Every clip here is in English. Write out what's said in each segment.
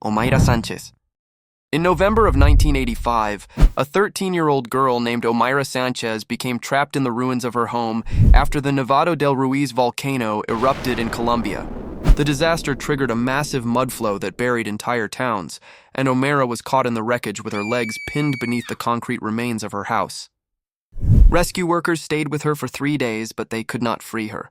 Omaira Sanchez. In November of 1985, a 13-year-old girl named Omaira Sanchez became trapped in the ruins of her home after the Nevado del Ruiz volcano erupted in Colombia. The disaster triggered a massive mudflow that buried entire towns, and Omaira was caught in the wreckage with her legs pinned beneath the concrete remains of her house. Rescue workers stayed with her for 3 days, but they could not free her.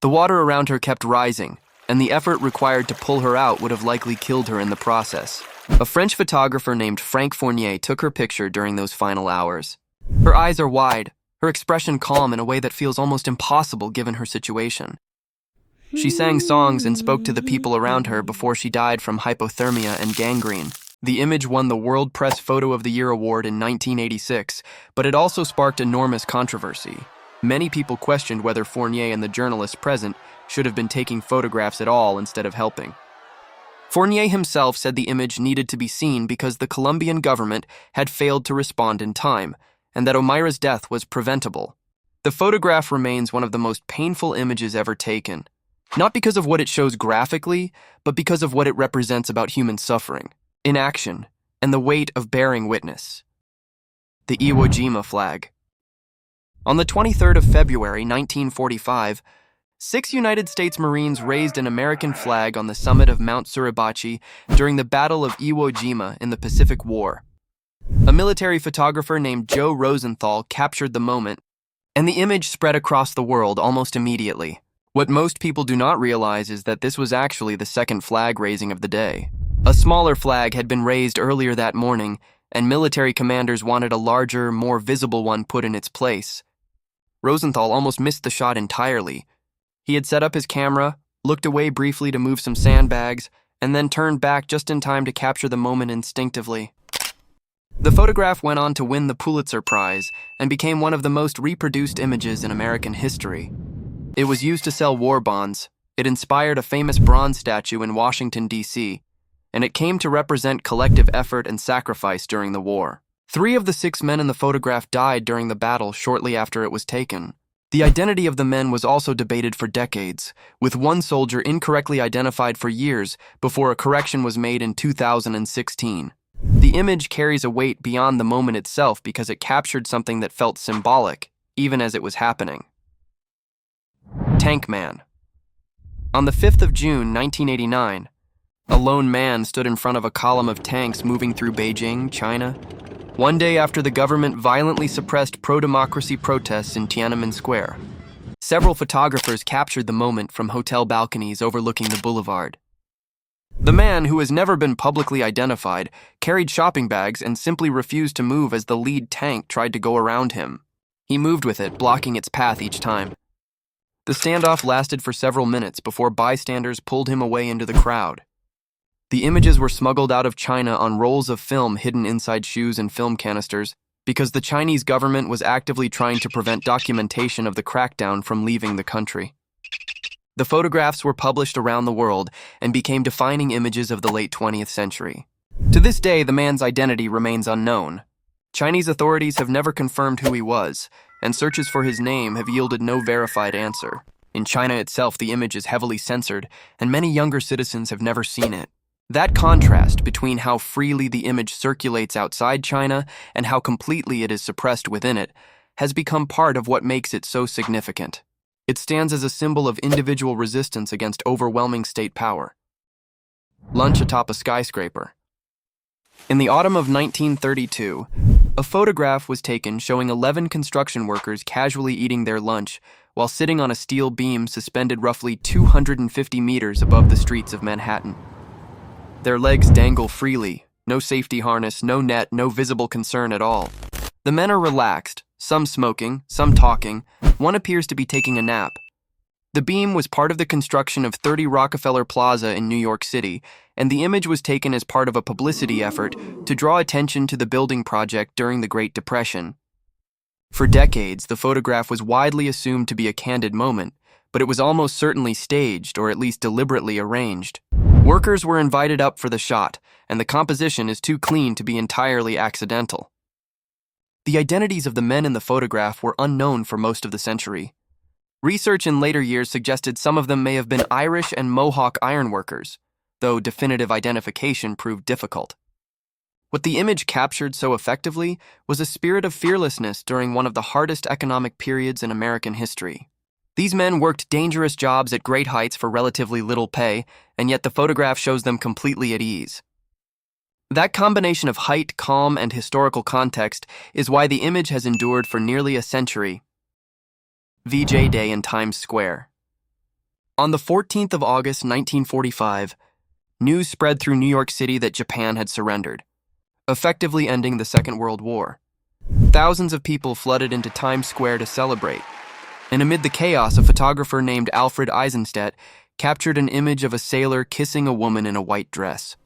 The water around her kept rising, and the effort required to pull her out would have likely killed her in the process. A French photographer named Frank Fournier took her picture during those final hours. Her eyes are wide, her expression calm in a way that feels almost impossible given her situation. She sang songs and spoke to the people around her before she died from hypothermia and gangrene. The image won the World Press Photo of the Year award in 1986, but it also sparked enormous controversy. Many people questioned whether Fournier and the journalists present should have been taking photographs at all instead of helping. Fournier himself said the image needed to be seen because the Colombian government had failed to respond in time, and that Omaira's death was preventable. The photograph remains one of the most painful images ever taken, not because of what it shows graphically, but because of what it represents about human suffering, inaction, and the weight of bearing witness. The Iwo Jima flag. On the 23rd of February, 1945, 6 United States Marines raised an American flag on the summit of Mount Suribachi during the Battle of Iwo Jima in the Pacific War. A military photographer named Joe Rosenthal captured the moment, and the image spread across the world almost immediately. What most people do not realize is that this was actually the second flag raising of the day. A smaller flag had been raised earlier that morning, and military commanders wanted a larger, more visible one put in its place. Rosenthal almost missed the shot entirely. He had set up his camera, looked away briefly to move some sandbags, and then turned back just in time to capture the moment instinctively. The photograph went on to win the Pulitzer Prize and became one of the most reproduced images in American history. It was used to sell war bonds, it inspired a famous bronze statue in Washington, D.C., and it came to represent collective effort and sacrifice during the war. 3 of the 6 men in the photograph died during the battle shortly after it was taken. The identity of the men was also debated for decades, with one soldier incorrectly identified for years before a correction was made in 2016. The image carries a weight beyond the moment itself because it captured something that felt symbolic, even as it was happening. Tank Man. On the 5th of June, 1989, a lone man stood in front of a column of tanks moving through Beijing, China, one day after the government violently suppressed pro-democracy protests in Tiananmen Square. Several photographers captured the moment from hotel balconies overlooking the boulevard. The man, who has never been publicly identified, carried shopping bags and simply refused to move as the lead tank tried to go around him. He moved with it, blocking its path each time. The standoff lasted for several minutes before bystanders pulled him away into the crowd. The images were smuggled out of China on rolls of film hidden inside shoes and film canisters because the Chinese government was actively trying to prevent documentation of the crackdown from leaving the country. The photographs were published around the world and became defining images of the late 20th century. To this day, the man's identity remains unknown. Chinese authorities have never confirmed who he was, and searches for his name have yielded no verified answer. In China itself, the image is heavily censored, and many younger citizens have never seen it. That contrast between how freely the image circulates outside China and how completely it is suppressed within it has become part of what makes it so significant. It stands as a symbol of individual resistance against overwhelming state power. Lunch atop a skyscraper. In the autumn of 1932, a photograph was taken showing 11 construction workers casually eating their lunch while sitting on a steel beam suspended roughly 250 meters above the streets of Manhattan. Their legs dangle freely, no safety harness, no net, no visible concern at all. The men are relaxed, some smoking, some talking, one appears to be taking a nap. The beam was part of the construction of 30 Rockefeller Plaza in New York City, and the image was taken as part of a publicity effort to draw attention to the building project during the Great Depression. For decades, the photograph was widely assumed to be a candid moment, but it was almost certainly staged or at least deliberately arranged. Workers were invited up for the shot, and the composition is too clean to be entirely accidental. The identities of the men in the photograph were unknown for most of the century. Research in later years suggested some of them may have been Irish and Mohawk ironworkers. though definitive identification proved difficult. What the image captured so effectively was a spirit of fearlessness during one of the hardest economic periods in American history. These men worked dangerous jobs at great heights for relatively little pay, and yet the photograph shows them completely at ease. That combination of height, calm, and historical context is why the image has endured for nearly a century. VJ Day in Times Square. On the 14th of August, 1945, news spread through New York City that Japan had surrendered, effectively ending the Second World War. Thousands of people flooded into Times Square to celebrate, and amid the chaos, a photographer named Alfred Eisenstadt captured an image of a sailor kissing a woman in a white dress.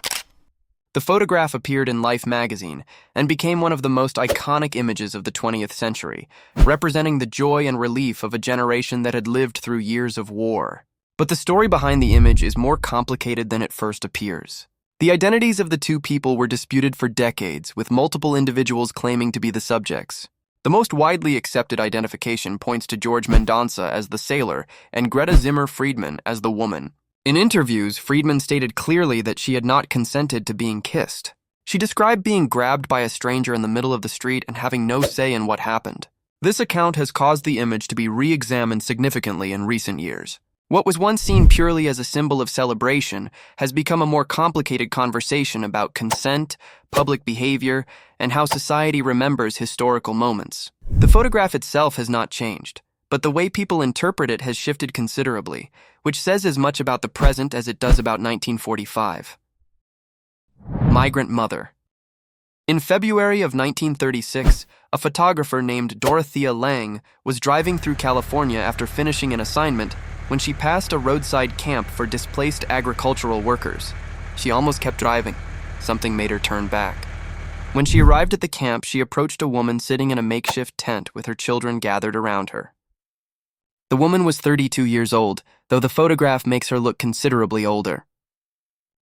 The photograph appeared in Life magazine and became one of the most iconic images of the 20th century, representing the joy and relief of a generation that had lived through years of war. But the story behind the image is more complicated than it first appears. The identities of the two people were disputed for decades, with multiple individuals claiming to be the subjects. The most widely accepted identification points to George Mendonça as the sailor and Greta Zimmer Friedman as the woman. In interviews, Friedman stated clearly that she had not consented to being kissed. She described being grabbed by a stranger in the middle of the street and having no say in what happened. This account has caused the image to be re-examined significantly in recent years. What was once seen purely as a symbol of celebration has become a more complicated conversation about consent, public behavior, and how society remembers historical moments. The photograph itself has not changed, but the way people interpret it has shifted considerably, which says as much about the present as it does about 1945. Migrant Mother. In February of 1936, a photographer named Dorothea Lange was driving through California after finishing an assignment when she passed a roadside camp for displaced agricultural workers. She almost kept driving. Something made her turn back. When she arrived at the camp, she approached a woman sitting in a makeshift tent with her children gathered around her. The woman was 32 years old, though the photograph makes her look considerably older.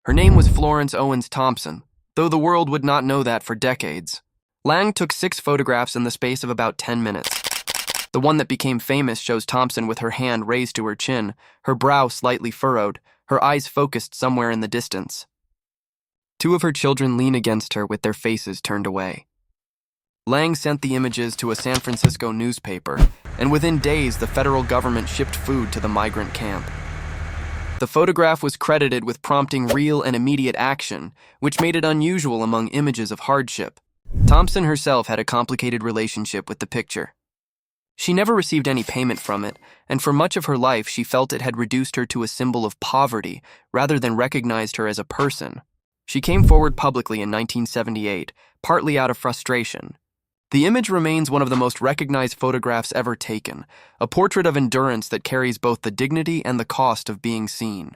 Her name was Florence Owens Thompson, though the world would not know that for decades. Lange took 6 photographs in the space of about 10 minutes. The one that became famous shows Thompson with her hand raised to her chin, her brow slightly furrowed, her eyes focused somewhere in the distance. 2 of her children lean against her with their faces turned away. Lange sent the images to a San Francisco newspaper, and within days the federal government shipped food to the migrant camp. The photograph was credited with prompting real and immediate action, which made it unusual among images of hardship. Thompson herself had a complicated relationship with the picture. She never received any payment from it, and for much of her life she felt it had reduced her to a symbol of poverty rather than recognized her as a person. She came forward publicly in 1978, partly out of frustration. The image remains one of the most recognized photographs ever taken, a portrait of endurance that carries both the dignity and the cost of being seen.